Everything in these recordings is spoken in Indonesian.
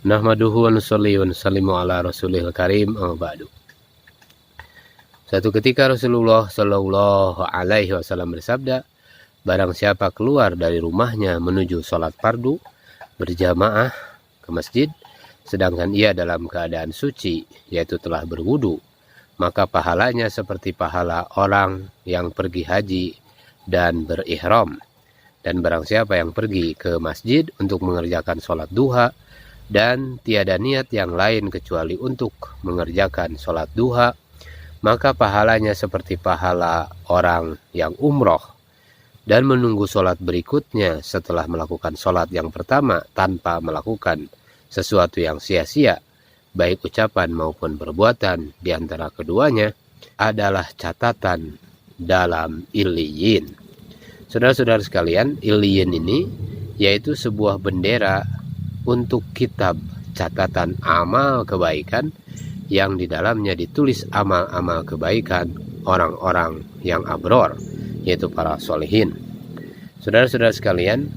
Nahmaduhu wa nusalli wa nusallimu ala rasulihil karim, amma ba'du. Suatu ketika Rasulullah Shallallahu Alaihi Wasallam bersabda, barang siapa keluar dari rumahnya menuju sholat fardu berjamaah ke masjid, sedangkan ia dalam keadaan suci, yaitu telah berwudu, maka pahalanya seperti pahala orang yang pergi haji dan berihram. Dan barang siapa yang pergi ke masjid untuk mengerjakan sholat duha, dan tiada niat yang lain kecuali untuk mengerjakan sholat duha, maka pahalanya seperti pahala orang yang umroh dan menunggu sholat berikutnya setelah melakukan sholat yang pertama tanpa melakukan sesuatu yang sia-sia, baik ucapan maupun perbuatan. Di antara keduanya adalah catatan dalam Illiyin. Saudara-saudara sekalian, Illiyin ini yaitu sebuah bendera untuk kitab catatan amal kebaikan yang di dalamnya ditulis amal-amal kebaikan orang-orang yang abror, yaitu para solehin. Saudara-saudara sekalian,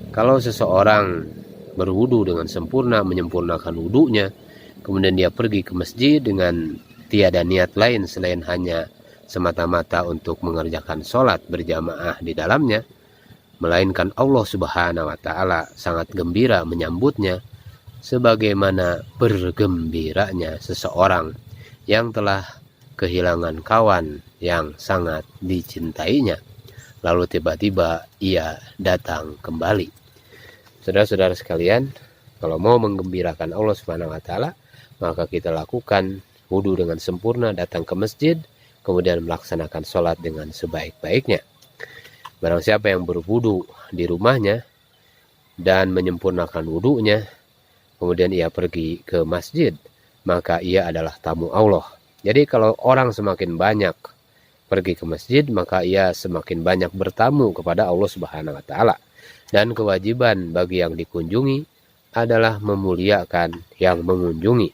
kalau seseorang berwudu dengan sempurna, menyempurnakan wudunya, kemudian dia pergi ke masjid dengan tiada niat lain selain hanya semata-mata untuk mengerjakan sholat berjamaah di dalamnya, melainkan Allah Subhanahu wa Ta'ala sangat gembira menyambutnya, sebagaimana bergembiranya seseorang yang telah kehilangan kawan yang sangat dicintainya, lalu tiba-tiba ia datang kembali. Saudara-saudara sekalian, kalau mau menggembirakan Allah Subhanahu wa Ta'ala, maka kita lakukan wudu dengan sempurna, datang ke masjid, kemudian melaksanakan sholat dengan sebaik-baiknya. Barang siapa yang berwudu di rumahnya dan menyempurnakan wudunya, kemudian ia pergi ke masjid, maka ia adalah tamu Allah. Jadi kalau orang semakin banyak pergi ke masjid, maka ia semakin banyak bertamu kepada Allah Subhanahu wa Ta'ala. Dan kewajiban bagi yang dikunjungi adalah memuliakan yang mengunjungi.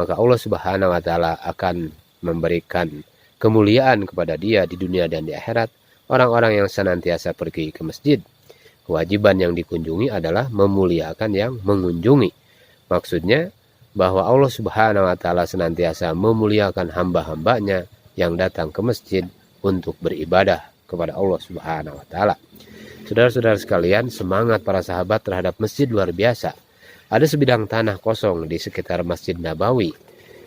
Maka Allah Subhanahu wa Ta'ala akan memberikan kemuliaan kepada dia di dunia dan di akhirat. Orang-orang yang senantiasa pergi ke masjid, kewajiban yang dikunjungi adalah memuliakan yang mengunjungi. Maksudnya bahwa Allah Subhanahu wa Ta'ala senantiasa memuliakan hamba-hambanya yang datang ke masjid untuk beribadah kepada Allah Subhanahu wa Ta'ala. Saudara-saudara sekalian, semangat para sahabat terhadap masjid luar biasa. Ada sebidang tanah kosong di sekitar Masjid Nabawi.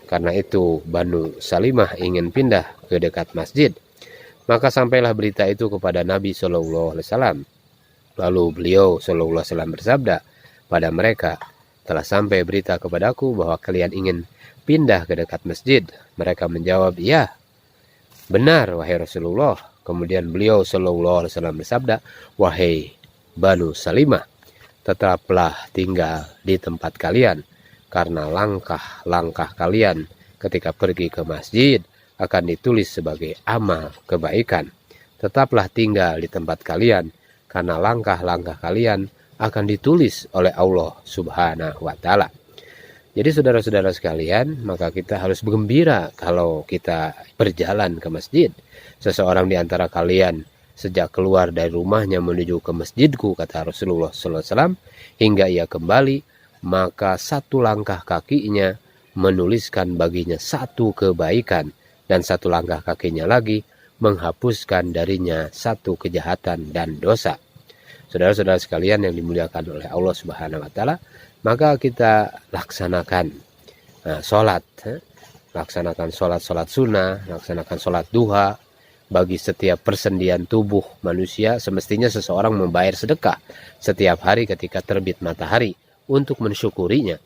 Karena itu Banu Salimah ingin pindah ke dekat masjid. Maka sampailah berita itu kepada Nabi Shallallahu Alaihi Wasallam. Lalu beliau Shallallahu Alaihi Wasallam bersabda pada mereka, telah sampai berita kepadaku bahwa kalian ingin pindah ke dekat masjid. Mereka menjawab, iya, benar wahai Rasulullah. Kemudian beliau Shallallahu Alaihi Wasallam bersabda, wahai Banu Salimah, tetaplah tinggal di tempat kalian, karena langkah-langkah kalian ketika pergi ke masjid akan ditulis sebagai amal kebaikan. Tetaplah tinggal di tempat kalian, karena langkah-langkah kalian akan ditulis oleh Allah Subhanahu wa Ta'ala. Jadi saudara-saudara sekalian, maka kita harus bergembira kalau kita berjalan ke masjid. Seseorang di antara kalian sejak keluar dari rumahnya menuju ke masjidku, kata Rasulullah SAW, hingga ia kembali, maka satu langkah kakinya menuliskan baginya satu kebaikan, dan satu langkah kakinya lagi menghapuskan darinya satu kejahatan dan dosa. Saudara-saudara sekalian yang dimuliakan oleh Allah Subhanahu wa Ta'ala, maka kita laksanakan sholat, laksanakan sholat sunnah, laksanakan sholat duha. Bagi setiap persendian tubuh manusia, semestinya seseorang membayar sedekah setiap hari ketika terbit matahari untuk mensyukurinya.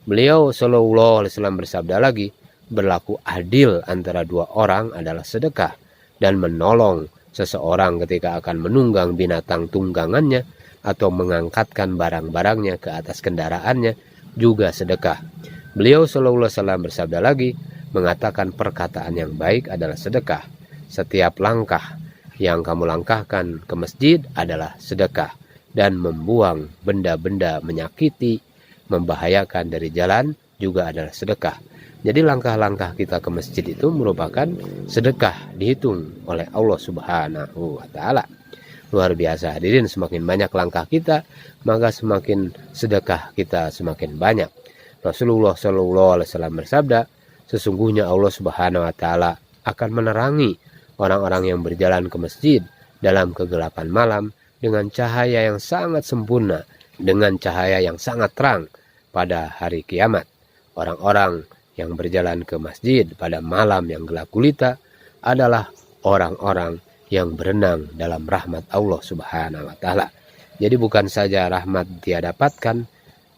Beliau Shallallahu Alaihi Wasallam bersabda lagi, berlaku adil antara dua orang adalah sedekah, dan menolong seseorang ketika akan menunggang binatang tunggangannya atau mengangkatkan barang-barangnya ke atas kendaraannya juga sedekah. Beliau Shallallahu Alaihi Wasallam bersabda lagi, mengatakan perkataan yang baik adalah sedekah. Setiap langkah yang kamu langkahkan ke masjid adalah sedekah, dan membuang benda-benda menyakiti, membahayakan dari jalan juga adalah sedekah. Jadi langkah-langkah kita ke masjid itu merupakan sedekah, dihitung oleh Allah Subhanahu wa Ta'ala. Luar biasa hadirin, semakin banyak langkah kita, maka semakin sedekah kita semakin banyak. Rasulullah Shallallahu Alaihi Wasallam bersabda, sesungguhnya Allah Subhanahu Wa Taala akan menerangi orang-orang yang berjalan ke masjid dalam kegelapan malam dengan cahaya yang sangat sempurna, dengan cahaya yang sangat terang pada hari kiamat. Orang-orang yang berjalan ke masjid pada malam yang gelap gulita adalah orang-orang yang berenang dalam rahmat Allah Subhanahu Wa Taala. Jadi bukan saja rahmat dia dapatkan,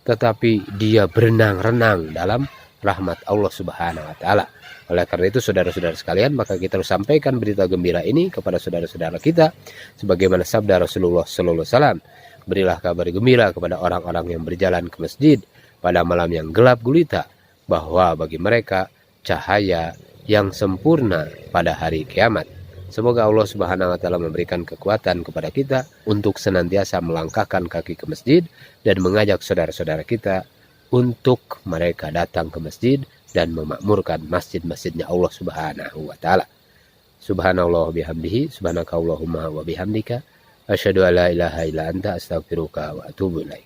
tetapi dia berenang-renang dalam rahmat Allah Subhanahu Wa Taala. Oleh karena itu saudara-saudara sekalian, maka kita harus sampaikan berita gembira ini kepada saudara-saudara kita sebagaimana sabda Rasulullah Sallallahu Alaihi Wasallam, berilah kabar gembira kepada orang-orang yang berjalan ke masjid pada malam yang gelap gulita, bahwa bagi mereka cahaya yang sempurna pada hari kiamat. Semoga Allah Subhanahu Wa Taala memberikan kekuatan kepada kita untuk senantiasa melangkahkan kaki ke masjid dan mengajak saudara-saudara kita untuk mereka datang ke masjid dan memakmurkan masjid-masjidnya Allah Subhanahu Wa Taala. Subhanallah bihamdihi, subhanakallahumma wa bihamdika, asyhadu an la ilaha illa anta, astaghfiruka wa atubu ilaik.